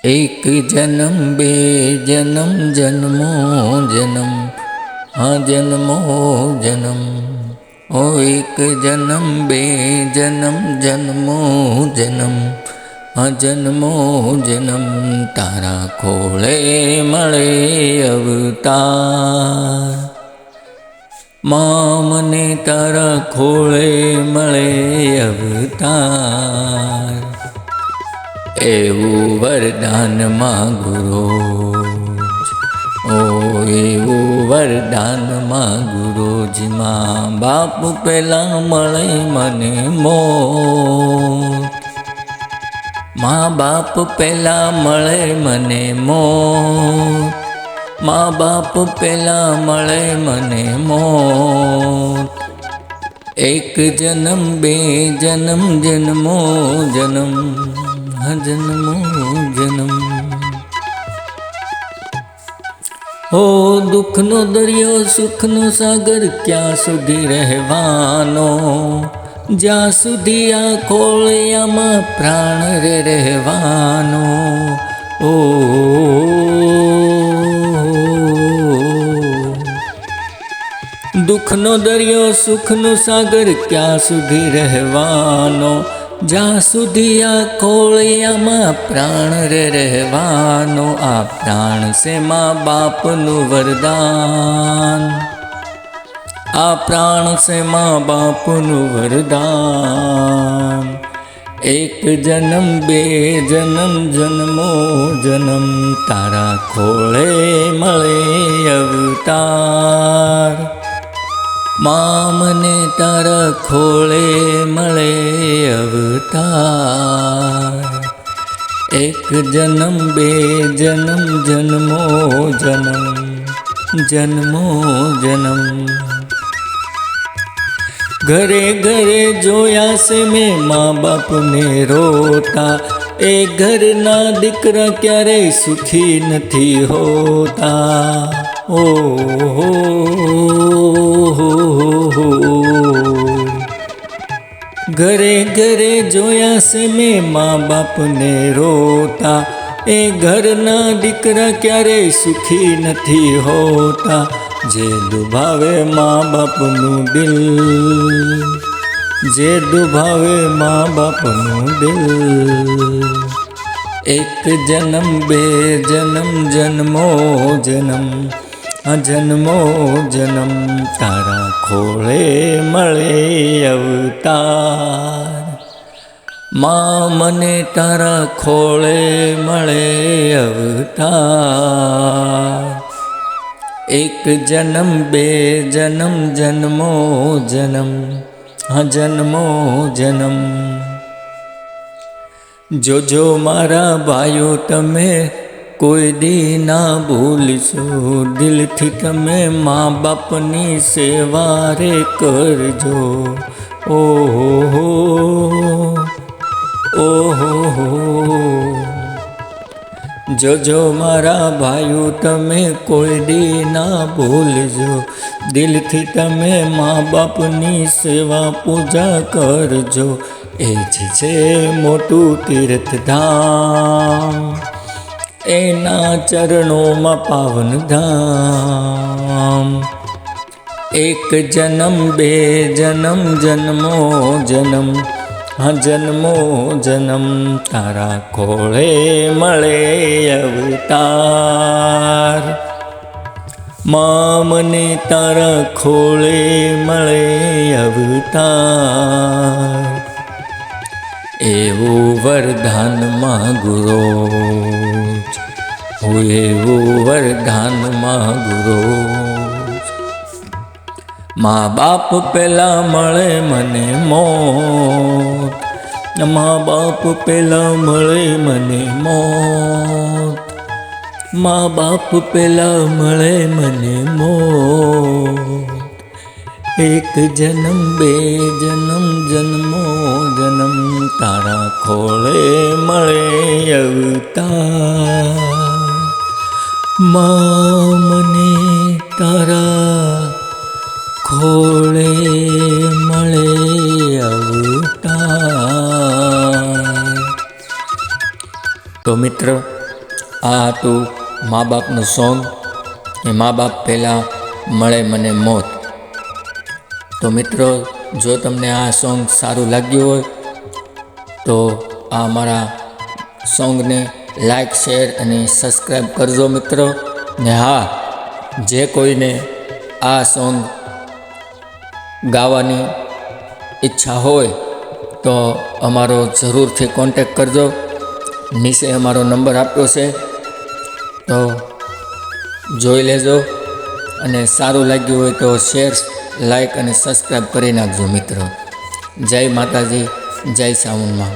एक जन्म बे जन्म जन्मो जन्म हाँ जन्मो जन्म ओ एक जन्म बे जन्म जन्मो जन्म हाँ जन्मो जन्म तारा खोले मळे अवतार माँ मने तारा खोले मळे अवतार એવું વરદાન માગુરો ઓ એવું વરદાન માગુરોજી માં બાપ પેલા મળે મને મોત મા બાપ પેલા મળે મને મોત મા બાપ પેલા મળે મને મોત એક જન્મ બે જન્મ જન્મો જન્મ જન્મો જન્મ હો દુઃખનો દરિયો સુખનો સાગર ક્યાં સુધી રહેવાનો જ્યાં સુધી આ ખોળિયામાં પ્રાણ રે રહેવાનો ઓ દુઃખનો દરિયો સુખનો સાગર ક્યાં સુધી રહેવાનો જ્યાં સુધી આ ખોળિયામાં પ્રાણ રે રહેવાનો આ પ્રાણ છે મા બાપનું વરદાન આ પ્રાણ છે મા બાપનું વરદાન એક જન્મ બે જન્મ જન્મો જન્મ તારા ખોળે મળે અવતાર મા મને તારા ખોળે મળે અવતાર એક જન્મ બે જન્મ જન્મો જન્મ જન્મો જન્મ ઘરે ઘરે જોયા છે મેં મા બાપને રોતા એ ઘરના દીકરા ક્યારેય સુખી નથી હોતા ઓ ઘરે ઘરે જોયા છે મેં મા બાપને રોતા એ ઘરના દીકરા ક્યારેય સુખી નથી હોતા જે દુભાવે મા બાપનું દિલ જે દુભાવે મા બાપનું દિલ એક જન્મ બે જન્મ જન્મો જન્મ જન્મો જન્મ તારા ખોળે મળે અવતાર મા મને તારા ખોળે મળે અવતાર એક જન્મ બે જન્મ જન્મો જન્મ જન્મો જન્મ જોજો મારા ભાઈઓ તમે કોઈ દી ના ભૂલશો દિલથી તમે મા બાપની સેવા રે કરજો ઓહો ઓહો જોજો મારા ભાઈઓ તમે કોઈ દી ના ભૂલજો દિલથી તમે મા બાપની સેવા પૂજા કરજો એ જ છે મોટું તીર્થધામ એના ચરણોમાં પાવન ધામ એક જન્મ બે જન્મ જન્મો જન્મ જન્મો જન્મ તારા ખોળે મળે અવતાર મા મને તારા ખોળે મળે અવતાર એવું વરદાન માગુરો હું એવું વરદાન માગુરો મા બાપ પેલા મળે મને મોત મા બાપ પેલા મળે મને મોત મા બાપ પેલા મળે મને મોત એક જન્મ બે જન્મ જન્મો જન્મ તારા ખોળે મળે અવતાર મા મને તારા ખોળે મળે અવતાર। તો મિત્ર આ હતું મા બાપનું સોંગ કે મા બાપ પહેલાં મળે મને મોત. તો મિત્રો, જો તમને આ સોંગ સારું લાગ્યું હોય તો આ મારા સોંગને લાઈક, શેર અને સબસ્ક્રાઈબ કરજો મિત્રો. ને હા, જે કોઈને આ સોંગ ગાવાની ઈચ્છા હોય તો અમારો જરૂરથી કોન્ટેક કરજો. નીચે અમારો નંબર આપ્યો છે, તો જોઈ લેજો. અને સારું લાગ્યું હોય તો શેર, લાઈક અને સબસ્ક્રાઈબ કરી નાખજો મિત્રો. જય માતાજી, જય સાવનમાં.